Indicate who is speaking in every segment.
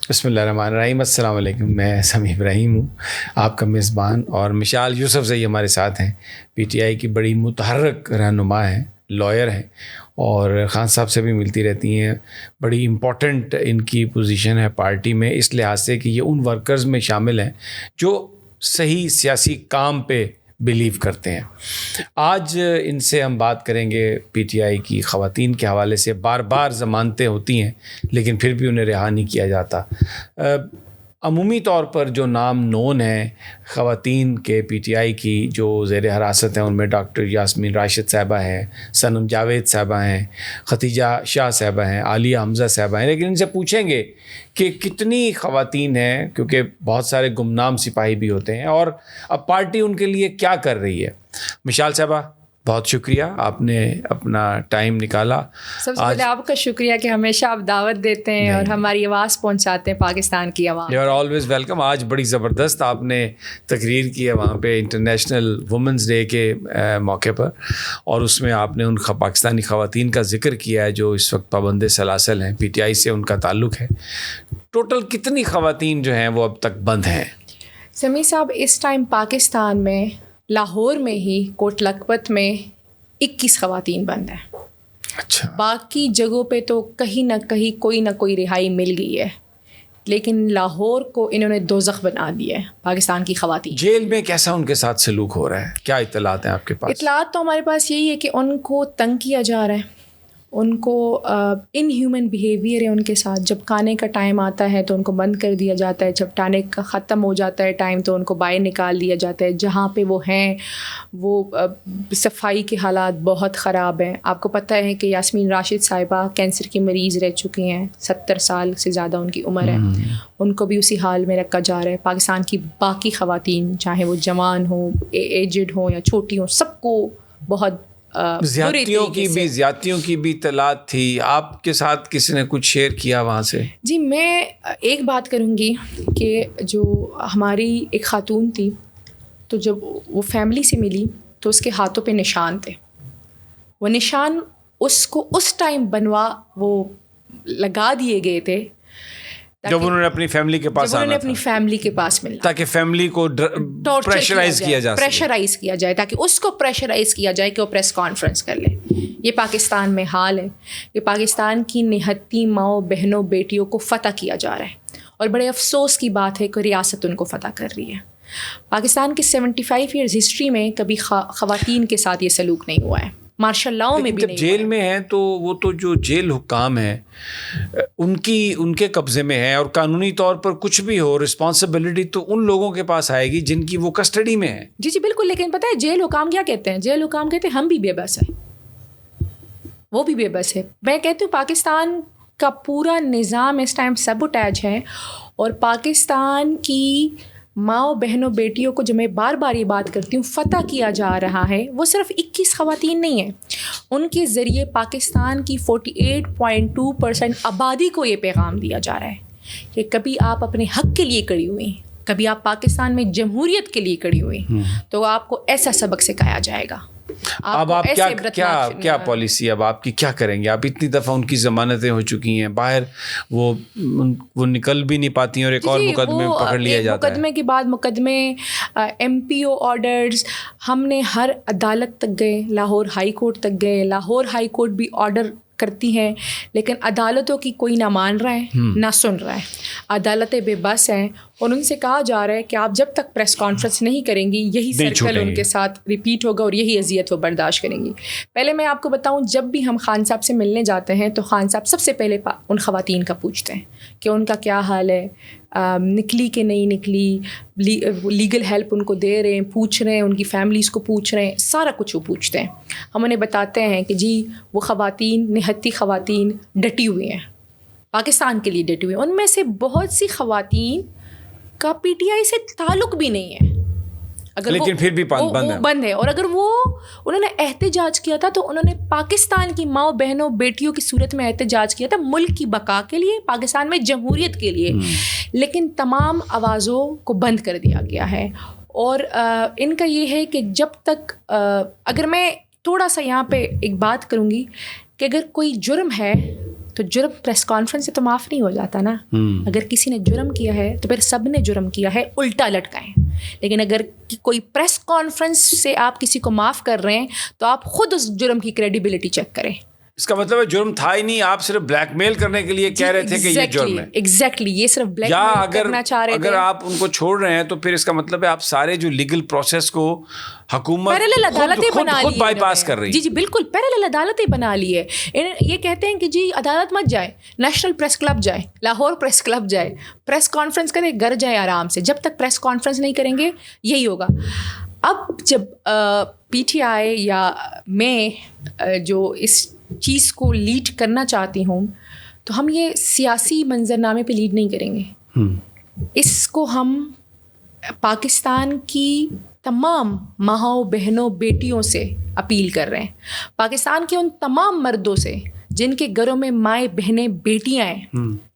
Speaker 1: بسم اللہ الرحمن الرحیم. السلام علیکم. میں سمیع ابراہیم ہوں, آپ کا میزبان, اور مشال یوسفزئی ہمارے ساتھ ہیں. پی ٹی آئی کی بڑی متحرک رہنما ہیں, لائر ہیں, اور خان صاحب سے بھی ملتی رہتی ہیں. بڑی امپورٹنٹ ان کی پوزیشن ہے پارٹی میں, اس لحاظ سے کہ یہ ان ورکرز میں شامل ہیں جو صحیح سیاسی کام پہ بلیو کرتے ہیں. آج ان سے ہم بات کریں گے پی ٹی آئی کی خواتین کے حوالے سے. بار بار ضمانتیں ہوتی ہیں لیکن پھر بھی انہیں رہا نہیں کیا جاتا. عمومی طور پر جو نام نون ہیں خواتین کے پی ٹی آئی کی جو زیر حراست ہیں, ان میں ڈاکٹر یاسمین راشد صاحبہ ہیں, صنم جاوید صاحبہ ہیں, ختیجہ شاہ صاحبہ ہیں, عالیہ حمزہ صاحبہ ہیں. لیکن ان سے پوچھیں گے کہ کتنی خواتین ہیں, کیونکہ بہت سارے گمنام سپاہی بھی ہوتے ہیں, اور اب پارٹی ان کے لیے کیا کر رہی ہے. مشال صاحبہ, بہت شکریہ, آپ نے اپنا ٹائم نکالا.
Speaker 2: سب سے پہلے آپ کا شکریہ کہ ہمیشہ آپ دعوت دیتے ہیں اور ہماری آواز پہنچاتے ہیں پاکستان کی عوام.
Speaker 1: You are always welcome. آج بڑی زبردست آپ نے تقریر کی ہے وہاں پہ انٹرنیشنل وومنز ڈے کے موقع پر, اور اس میں آپ نے ان پاکستانی خواتین کا ذکر کیا ہے جو اس وقت پابند سلاسل ہیں, پی ٹی آئی سے ان کا تعلق ہے. ٹوٹل کتنی خواتین جو ہیں وہ اب تک بند ہیں؟
Speaker 2: سمیع صاحب, اس ٹائم پاکستان میں لاہور میں ہی کوٹ لکھپت میں 21 خواتین بند ہیں.
Speaker 1: اچھا.
Speaker 2: باقی جگہوں پہ تو کہیں نہ کہیں کوئی نہ کوئی رہائی مل گئی ہے, لیکن لاہور کو انہوں نے دوزخ بنا دیا ہے پاکستان کی خواتین.
Speaker 1: جیل میں کیسا ان کے ساتھ سلوک ہو رہا ہے, کیا اطلاعات ہیں آپ کے پاس؟
Speaker 2: اطلاعات تو ہمارے پاس یہی ہے کہ ان کو تنگ کیا جا رہا ہے, ان کو ان ہیومن بیہیویئر ہے ان کے ساتھ. جب کھانے کا ٹائم آتا ہے تو ان کو بند کر دیا جاتا ہے, جب کھانے کا ختم ہو جاتا ہے ٹائم تو ان کو باہر نکال دیا جاتا ہے. جہاں پہ وہ ہیں وہ صفائی کے حالات بہت خراب ہیں. آپ کو پتہ ہے کہ یاسمین راشد صاحبہ کینسر کی مریض رہ چکی ہیں, 70 سال سے زیادہ ان کی عمر ہے, ان کو بھی اسی حال میں رکھا جا رہا ہے. پاکستان کی باقی خواتین چاہے وہ جوان ہوں, ایجڈ ہوں یا چھوٹی ہوں, سب کو بہت
Speaker 1: زیادتیوں کی بھی اطلاعات تھی. آپ کے ساتھ کسی نے کچھ شیئر کیا وہاں سے؟
Speaker 2: جی, میں ایک بات کروں گی کہ جو ہماری ایک خاتون تھی, تو جب وہ فیملی سے ملی تو اس کے ہاتھوں پہ نشان تھے. وہ نشان اس کو اس ٹائم وہ لگا دیے گئے تھے
Speaker 1: جب انہوں نے اپنی فیملی کے پاس آنا,
Speaker 2: اپنی فیملی کے پاس ملنا,
Speaker 1: تاکہ فیملی کو پریشرائز
Speaker 2: کیا جائے, تاکہ اس کو پریشرائز کیا جائے کہ وہ پریس کانفرنس کر لے. یہ پاکستان میں حال ہے. یہ پاکستان کی نہتی ماؤں بہنوں بیٹیوں کو فتح کیا جا رہا ہے, اور بڑے افسوس کی بات ہے کہ ریاست ان کو فتح کر رہی ہے. پاکستان کے 75 ایئرز ہسٹری میں کبھی خواتین کے ساتھ یہ سلوک نہیں ہوا ہے, مارشل لاؤ میں بھی نہیں.
Speaker 1: جب جیل میں ہیں تو وہ تو جو جیل حکام ہیں ان کے قبضے میں ہے, اور قانونی طور پر کچھ بھی ہو رسپانسبلٹی تو ان لوگوں کے پاس آئے گی جن کی وہ کسٹڈی میں ہے.
Speaker 2: جی بالکل. لیکن پتہ ہے جیل حکام کیا کہتے ہیں؟ جیل حکام کہتے ہیں ہم بھی بے بس ہیں, وہ بھی بے بس ہے. میں کہتی ہوں پاکستان کا پورا نظام اس ٹائم سیبوٹیج ہے, اور پاکستان کی ماؤں بہنوں بیٹیوں کو جو میں بار بار یہ بات کرتی ہوں فتح کیا جا رہا ہے, وہ صرف 21 خواتین نہیں ہیں. ان کے ذریعے پاکستان کی 48.2% آبادی کو یہ پیغام دیا جا رہا ہے کہ کبھی آپ اپنے حق کے لیے کڑی ہوئی, کبھی آپ پاکستان میں جمہوریت کے لیے کڑی ہوئی, تو آپ کو ایسا سبق سکھایا جائے گا.
Speaker 1: اب آپ کیا پالیسی اب آپ کی کیا کریں گے؟ آپ اتنی دفعہ ان کی ضمانتیں ہو چکی ہیں باہر, وہ نکل بھی نہیں پاتی ہیں, اور ایک اور مقدمے میں پکڑ لیا جاتا ہے.
Speaker 2: مقدمے کے بعد مقدمے, ایم پی او آرڈرز, ہم نے ہر عدالت تک گئے, لاہور ہائی کورٹ تک گئے. لاہور ہائی کورٹ بھی آرڈر کرتی ہیں, لیکن عدالتوں کی کوئی نہ مان رہا ہے نہ سن رہا ہے. عدالتیں بے بس ہیں, اور ان سے کہا جا رہا ہے کہ آپ جب تک پریس کانفرنس نہیں کریں گی یہی سرکل ان کے ساتھ ریپیٹ ہوگا, اور یہی اذیت وہ برداشت کریں گی. پہلے میں آپ کو بتاؤں, جب بھی ہم خان صاحب سے ملنے جاتے ہیں تو خان صاحب سب سے پہلے ان خواتین کا پوچھتے ہیں کہ ان کا کیا حال ہے, نکلی کہ نہیں نکلی, لیگل ہیلپ ان کو دے رہے ہیں, پوچھ رہے ہیں, ان کی فیملیز کو پوچھ رہے ہیں, سارا کچھ وہ پوچھتے ہیں. ہم انہیں بتاتے ہیں کہ جی وہ خواتین, نہتی خواتین ڈٹی ہوئی ہیں, پاکستان کے لیے ڈٹی ہوئی ہیں. ان میں سے بہت سی خواتین کا پی ٹی آئی سے تعلق بھی نہیں ہے,
Speaker 1: لیکن پھر بھی
Speaker 2: بند ہے. اور اگر وہ انہوں نے احتجاج کیا تھا تو انہوں نے پاکستان کی ماؤں بہنوں بیٹیوں کی صورت میں احتجاج کیا تھا, ملک کی بقا کے لیے, پاکستان میں جمہوریت کے لیے. لیکن تمام آوازوں کو بند کر دیا گیا ہے. اور ان کا یہ ہے کہ جب تک, اگر میں تھوڑا سا یہاں پہ ایک بات کروں گی کہ اگر کوئی جرم ہے تو جرم پریس کانفرنس سے تو معاف نہیں ہو جاتا نا. اگر کسی نے جرم کیا ہے تو پھر سب نے جرم کیا ہے, الٹا لٹکائیں. لیکن اگر کوئی پریس کانفرنس سے آپ کسی کو معاف کر رہے ہیں تو آپ خود اس جرم کی کریڈیبلٹی چیک کریں.
Speaker 1: اس کا مطلب ہے جرم تھا ہی نہیں, آپ صرف بلیک میل کرنے کے لیے کہہ رہے تھے کہ یہ جرم ہے.
Speaker 2: ایگزیکٹلی, یہ صرف بلیک میل کرنا چاہ رہے تھے.
Speaker 1: اگر آپ ان کو چھوڑ رہے ہیں تو پھر اس کا مطلب ہے آپ سارے جو لیگل پروسیس کو حکومت
Speaker 2: پیرالل عدالتیں بنا لی,
Speaker 1: خود بائی پاس کر رہی ہے.
Speaker 2: جی بالکل, پیرالل عدالتیں بنا لی ہے. یہ کہتے ہیں کہ جی عدالت مت جائے, نیشنل پریس کلب جائے, لاہور پریس کلب جائے, پریس کانفرنس کریں, گھر جائیں آرام سے. جب تک پریس کانفرنس نہیں کریں گے یہی ہوگا. اب جب پی ٹی آئی یا میں جو اس چیز کو لیڈ کرنا چاہتی ہوں تو ہم یہ سیاسی منظرنامے پہ لیڈ نہیں کریں گے. اس کو ہم پاکستان کی تمام ماؤں بہنوں بیٹیوں سے اپیل کر رہے ہیں, پاکستان کے ان تمام مردوں سے جن کے گھروں میں مائیں بہنیں بیٹیاں ہیں,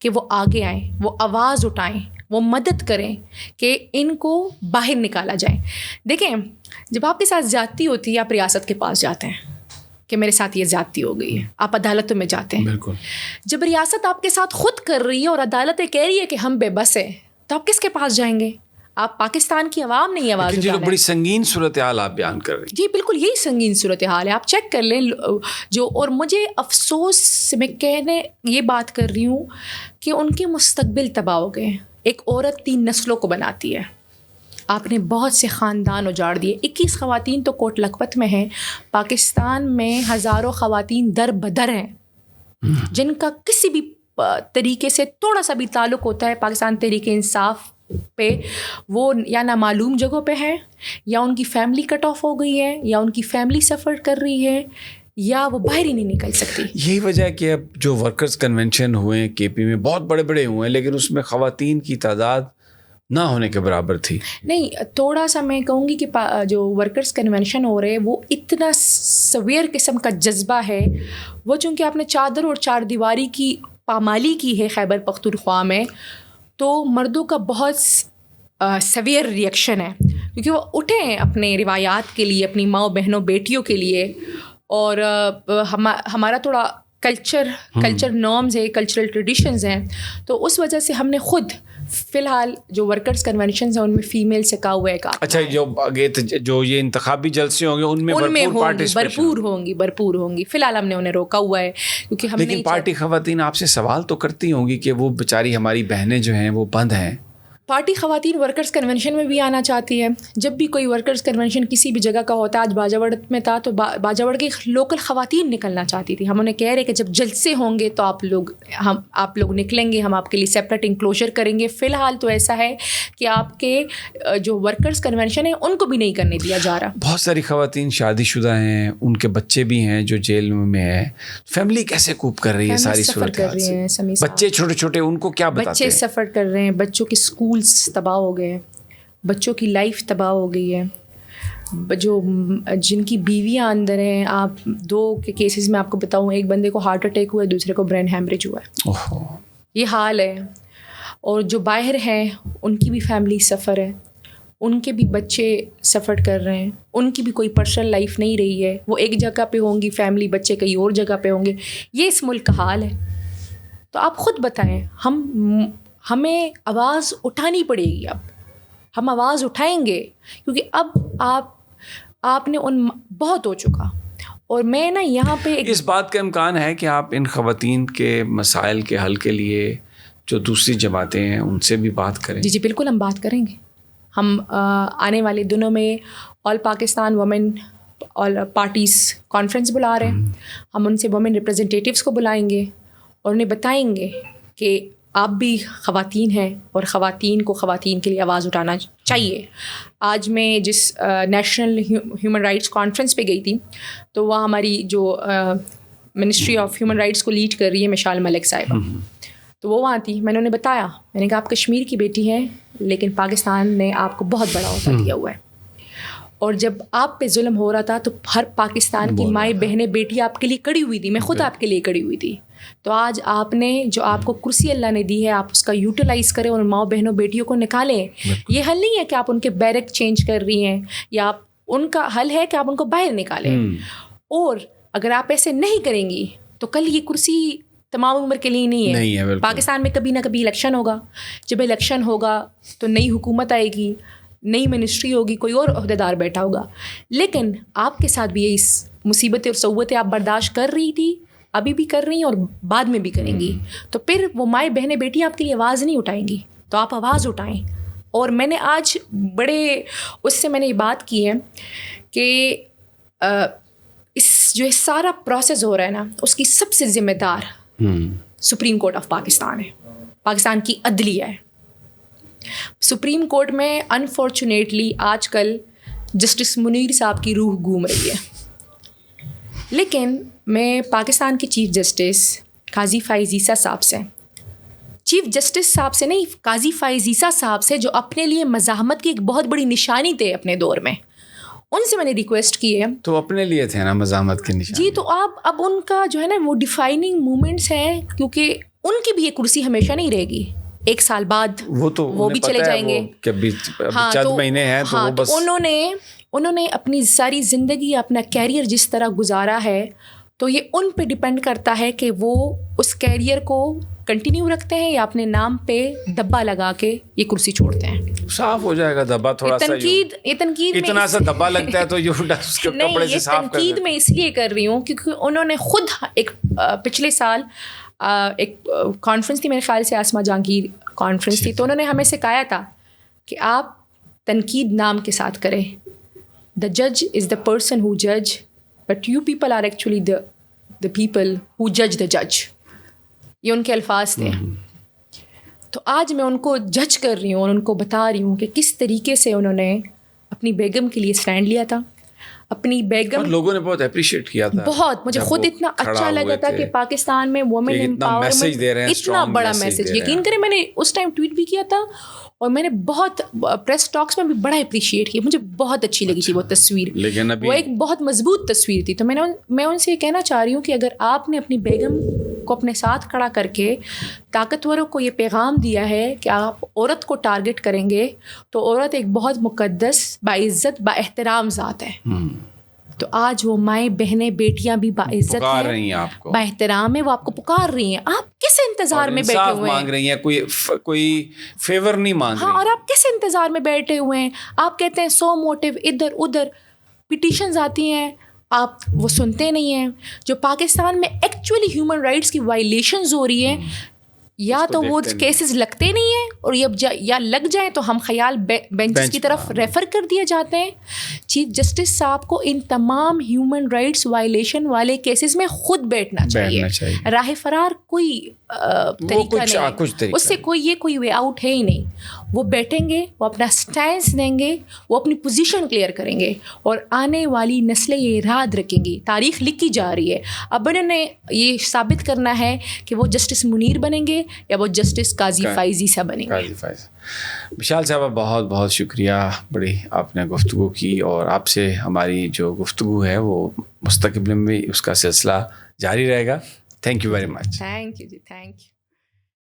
Speaker 2: کہ وہ آگے آئیں, وہ آواز اٹھائیں, وہ مدد کریں کہ ان کو باہر نکالا جائے. دیکھیں, جب آپ کے ساتھ زیادتی ہوتی ہے آپ ریاست کے پاس جاتے ہیں کہ میرے ساتھ یہ زیادتی ہو گئی ہے, آپ عدالتوں میں جاتے ہیں.
Speaker 1: بالکل.
Speaker 2: جب ریاست آپ کے ساتھ خود کر رہی ہے اور عدالتیں کہہ رہی ہے کہ ہم بے بس ہیں, تو آپ کس کے پاس جائیں گے؟ آپ پاکستان کی عوام نہیں آواز اٹھانا ہے.
Speaker 1: بڑی سنگین صورتحال آپ بیان کر رہے ہیں.
Speaker 2: جی بالکل, یہی سنگین صورتحال ہے, آپ چیک کر لیں جو. اور مجھے افسوس میں کہنے یہ بات کر رہی ہوں کہ ان کے مستقبل تباہ ہو گئے. ایک عورت 3 نسلوں کو بناتی ہے, آپ نے بہت سے خاندان اجاڑ دیے. 21 خواتین تو کوٹ لکھپت میں ہیں. پاکستان میں ہزاروں خواتین در بدر ہیں جن کا کسی بھی طریقے سے تھوڑا سا بھی تعلق ہوتا ہے پاکستان تحریک انصاف پہ, وہ یا نامعلوم جگہوں پہ ہیں, یا ان کی فیملی کٹ آف ہو گئی ہے, یا ان کی فیملی سفر کر رہی ہے, یا وہ باہر ہی نہیں نکل سکتی.
Speaker 1: یہی وجہ ہے کہ اب جو ورکرز کنونشن ہوئے ہیں کے پی میں, بہت بڑے بڑے ہوئے ہیں, لیکن اس میں خواتین کی تعداد نہ ہونے کے برابر تھی.
Speaker 2: نہیں, تھوڑا سا میں کہوں گی کہ جو ورکرز کنونشن ہو رہے ہیں وہ اتنا سویر قسم کا جذبہ ہے. وہ چونکہ آپ نے چادر اور چار دیواری کی پامالی کی ہے خیبر پختونخوا میں, تو مردوں کا بہت سویر ریئیکشن ہے, کیونکہ وہ اٹھے ہیں اپنے روایات کے لیے, اپنی ماؤں بہنوں بیٹیوں کے لیے. اور ہمارا تھوڑا کلچر نارمز ہے, کلچرل ٹریڈیشنز ہیں, تو اس وجہ سے ہم نے خود فی الحال جو ورکرز کنونشنز ہیں ان میں فیمیل سے کہا ہوا ہے.
Speaker 1: اچھا, جو یہ انتخابی جلسے ہوں گے ان میں
Speaker 2: بھرپور ہوں گی. فی الحال ہم نے انہیں روکا ہوا ہے کیونکہ ہم
Speaker 1: لیکن پارٹی خواتین آپ سے سوال تو کرتی ہوں گی کہ وہ بیچاری ہماری بہنیں جو ہیں وہ بند ہیں.
Speaker 2: پارٹی خواتین ورکرز کنونشن میں بھی آنا چاہتی ہے. جب بھی کوئی ورکرز کنونشن کسی بھی جگہ کا ہوتا ہے, آج باجاوڑ میں تھا تو باجاوڑ کی لوکل خواتین نکلنا چاہتی تھی. ہم انہیں کہہ رہے کہ جب جلسے ہوں گے تو آپ لوگ نکلیں گے, ہم آپ کے لیے سیپریٹ انکلوجر کریں گے. فی الحال تو ایسا ہے کہ آپ کے جو ورکرز کنونشن ہیں ان کو بھی نہیں کرنے دیا جا رہا.
Speaker 1: بہت ساری خواتین شادی شدہ ہیں, ان کے بچے بھی ہیں جو جیل میں ہیں. فیملی کیسے کوپ کر رہی ہے ساری صورتحال سے؟ بچے چھوٹے چھوٹے, ان کو کیا بتاتے ہیں؟
Speaker 2: بچے سفر کر رہے ہیں, بچوں کے اسکولس تباہ ہو گئے ہیں, بچوں کی لائف تباہ ہو گئی ہے. جن کی بیویاں اندر ہیں, آپ 2 کے کیسز میں آپ کو بتاؤں, ایک بندے کو ہارٹ اٹیک ہوا ہے, دوسرے کو برین ہیمریج ہوا ہے. یہ حال ہے. اور جو باہر ہیں ان کی بھی فیملی سفر ہے, ان کے بھی بچے سفر کر رہے ہیں, ان کی بھی کوئی پرسنل لائف نہیں رہی ہے. وہ ایک جگہ پہ ہوں گی فیملی, بچے کہیں اور جگہ پہ ہوں گے. یہ اس ملک کا حال ہے. تو آپ خود بتائیں, ہمیں آواز اٹھانی پڑے گی. اب ہم آواز اٹھائیں گے کیونکہ اب آپ نے ان بہت ہو چکا. اور میں نا یہاں پہ
Speaker 1: اس بات کا امکان ہے کہ آپ ان خواتین کے مسائل کے حل کے لیے جو دوسری جماعتیں ہیں ان سے بھی بات کریں.
Speaker 2: جی بالکل, ہم بات کریں گے. ہم آنے والے دنوں میں all Pakistan women all parties conference بلا رہے ہیں. ہم ان سے وومن ریپرزنٹیٹیوس کو بلائیں گے اور انہیں بتائیں گے کہ آپ بھی خواتین ہیں اور خواتین کو خواتین کے لیے آواز اٹھانا چاہیے. آج میں جس نیشنل ہیومن رائٹس کانفرنس پہ گئی تھی تو وہاں ہماری جو منسٹری آف ہیومن رائٹس کو لیڈ کر رہی ہے مشال ملک صاحبہ, تو وہ وہاں تھی. میں نے انہیں بتایا, میں نے کہا آپ کشمیر کی بیٹی ہیں لیکن پاکستان نے آپ کو بہت بڑا عہدہ دیا ہوا ہے, اور جب آپ پہ ظلم ہو رہا تھا تو ہر پاکستان کی مائیں بہنیں بیٹی آپ کے لیے کڑی ہوئی تھی. میں خود آپ کے لیے کڑی ہوئی تھی. تو آج آپ نے جو آپ کو کرسی اللہ نے دی ہے آپ اس کا یوٹیلائز کریں اور ماؤں بہنوں بیٹیوں کو نکالیں. یہ حل نہیں ہے کہ آپ ان کے بیرک چینج کر رہی ہیں, یا آپ ان کا حل ہے کہ آپ ان کو باہر نکالیں. اور اگر آپ ایسے نہیں کریں گی تو کل یہ کرسی تمام عمر کے لیے نہیں ہے.
Speaker 1: بالکل.
Speaker 2: پاکستان میں کبھی نہ کبھی الیکشن ہوگا. جب الیکشن ہوگا تو نئی حکومت آئے گی, نئی منسٹری ہوگی, کوئی اور عہدیدار بیٹھا ہوگا. لیکن آپ کے ساتھ بھی یہی مصیبتیں اور صعوبتیں آپ برداشت کر رہی تھی, ابھی بھی کر رہی ہیں اور بعد میں بھی کریں گی. تو پھر وہ مائیں بہنیں بیٹی آپ کے لیے آواز نہیں اٹھائیں گی, تو آپ آواز اٹھائیں. اور میں نے آج اس سے میں نے یہ بات کی ہے کہ اس جو سارا پروسیس ہو رہا ہے نا, اس کی سب سے ذمہ دار سپریم کورٹ آف پاکستان ہے, پاکستان کی عدلیہ ہے. سپریم کورٹ میں انفارچونیٹلی آج کل جسٹس منیر صاحب کی روح گھوم رہی ہے. لیکن میں پاکستان کے چیف جسٹس قاضی فائز عیسیٰ صاحب سے, چیف جسٹس صاحب سے نہیں, قاضی فائز عیسیٰ صاحب سے, جو اپنے لیے مزاحمت کی ایک بہت بڑی نشانی تھے اپنے دور میں, ان سے میں نے ریکویسٹ کی ہے.
Speaker 1: تو اپنے لیے تھے نا مزاحمت کی نشانی.
Speaker 2: جی, تو آپ اب ان کا جو ہے نا وہ ڈیفائننگ مومنٹس ہیں, کیونکہ ان کی بھی یہ کرسی ہمیشہ نہیں رہے گی, 1 سال بعد وہ بھی چلے جائیں گے.
Speaker 1: چند مہینے ہیں تو بس
Speaker 2: انہوں نے اپنی ساری زندگی, اپنا کیریئر جس طرح گزارا ہے, تو یہ ان پہ ڈپینڈ کرتا ہے کہ وہ اس کیریئر کو کنٹینیو رکھتے ہیں یا اپنے نام پہ دبا لگا کے یہ کرسی چھوڑتے ہیں.
Speaker 1: صاف ہو جائے گا دبا, تھوڑا سا
Speaker 2: تنقید
Speaker 1: اتنا سا دبا لگتا ہے تو کپڑے سے صاف کر دیتے.
Speaker 2: تنقید میں اس لیے کر رہی ہوں کیونکہ انہوں نے خود ایک پچھلے سال ایک کانفرنس تھی, میرے خیال سے آسما جہانگیر کانفرنس تھی, تو انہوں نے ہمیں سکھایا تھا کہ آپ تنقید نام کے ساتھ کریں. دا جج از دا پرسن ہو جج, but you people are actually the people who جج دا جج. یہ ان کے الفاظ تھے. تو آج میں ان کو جج کر رہی ہوں اور ان کو بتا رہی ہوں کہ کس طریقے سے انہوں نے اپنی بیگم کے لیے اسٹینڈ لیا تھا. اپنی بیگم
Speaker 1: لوگوں نے بہت اپریشیٹ کیا تھا,
Speaker 2: بہت مجھے خود اتنا اچھا لگا تھا کہ پاکستان میں وومن امپاورمنٹ اتنا بڑا میسج. یقین کریں میں نے اس ٹائم ٹویٹ بھی کیا تھا اور میں نے بہت پریس ٹاکس میں بھی بڑا اپریشیٹ کیا, مجھے بہت اچھی لگی تھی وہ تصویر, وہ ایک بہت مضبوط تصویر تھی. تو میں ان سے یہ کہنا چاہ رہی ہوں کہ اگر آپ نے اپنی بیگم کو اپنے ساتھ کھڑا کر کے طاقتوروں کو یہ پیغام دیا ہے کہ آپ عورت کو ٹارگٹ کریں گے, تو عورت ایک بہت مقدس, باعزت, با احترام ذات ہے. تو آج وہ مائیں بہنیں بیٹیاں بھی باعزت ہیں, با احترام ہے, وہ آپ کو پکار رہی ہیں. آپ کس انتظار میں بیٹھے ہوئے ہیں؟
Speaker 1: مانگ رہی ہیں, کوئی فیور نہیں مانگ رہی.
Speaker 2: ہاں, اور آپ کس انتظار میں بیٹھے ہوئے ہیں؟ آپ کہتے ہیں 100 موٹیو ادھر ادھر, پٹیشنز آتی ہیں, آپ وہ سنتے نہیں ہیں. جو پاکستان میں ایکچولی ہیومن رائٹس کی وائلیشنز ہو رہی ہیں, یا تو وہ کیسز لگتے نہیں ہیں, اور یا لگ جائیں تو ہم خیال بینچز کی طرف ریفر کر دیے جاتے ہیں. چیف جسٹس صاحب کو ان تمام ہیومن رائٹس وائلیشن والے کیسز میں خود بیٹھنا چاہیے. راہ فرار کوئی طریقہ نہیں, اس سے کوئی وے آؤٹ ہے ہی نہیں. وہ بیٹھیں گے, وہ اپنا سٹینس دیں گے, وہ اپنی پوزیشن کلیئر کریں گے, اور آنے والی نسلیں یہ یاد رکھیں گی. تاریخ لکھی جا رہی ہے, اب انہوں نے یہ ثابت کرنا ہے کہ وہ جسٹس منیر بنیں گے یا وہ جسٹس قاضی فائز عیسیٰ بنیں گے.
Speaker 1: مشال صاحبہ بہت بہت شکریہ, بڑی آپ نے گفتگو کی, اور آپ سے ہماری جو گفتگو ہے وہ مستقبل میں بھی اس کا سلسلہ جاری رہے گا. Thank you very much.
Speaker 2: Thank you جی, تھینک یو.